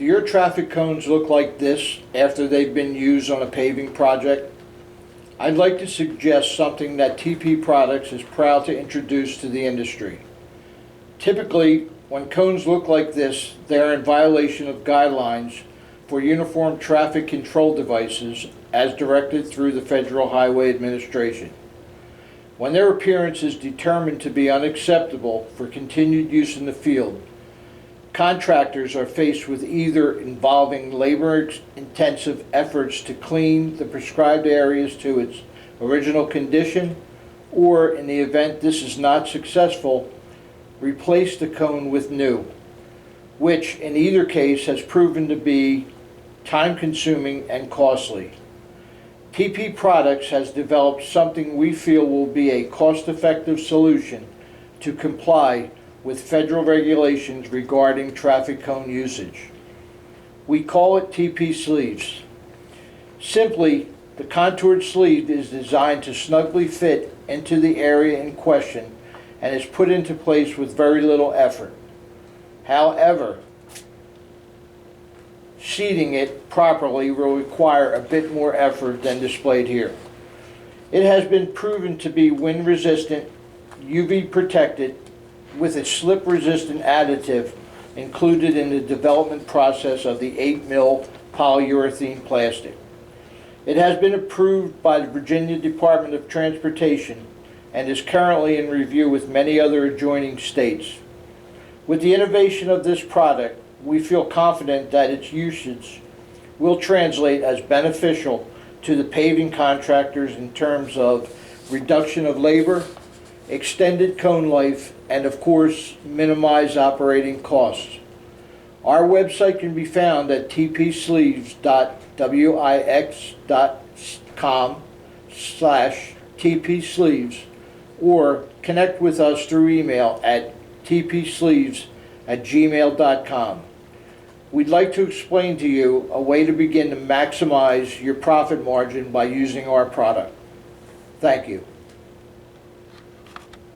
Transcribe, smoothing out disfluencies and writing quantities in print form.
Do your traffic cones look like this after they've been used on a paving project? I'd like to suggest something that TP Products is proud to introduce to the industry. Typically, when cones look like this, they are in violation of guidelines for uniform traffic control devices as directed through the Federal Highway Administration. When their appearance is determined to be unacceptable for continued use in the field, contractors are faced with either involving labor-intensive efforts to clean the prescribed areas to its original condition, or in the event this is not successful, replace the cone with new, which in either case has proven to be time-consuming and costly. TP Products has developed something we feel will be a cost-effective solution to comply with federal regulations regarding traffic cone usage. We call it TP Sleeves. Simply, the contoured sleeve is designed to snugly fit into the area in question and is put into place with very little effort. However, seating it properly will require a bit more effort than displayed here. It has been proven to be wind resistant, UV protected, with a slip resistant additive included in the development process of the 8mm polyurethane plastic. It has been approved by the Virginia Department of Transportation and is currently in review with many other adjoining states. With the innovation of this product, we feel confident that its usage will translate as beneficial to the paving contractors in terms of reduction of labor, extended cone life, and of course, minimize operating costs. Our website can be found at tpsleeves.wix.com/tpsleeves or connect with us through email at tpsleeves@gmail.com. We'd like to explain to you a way to begin to maximize your profit margin by using our product. Thank you.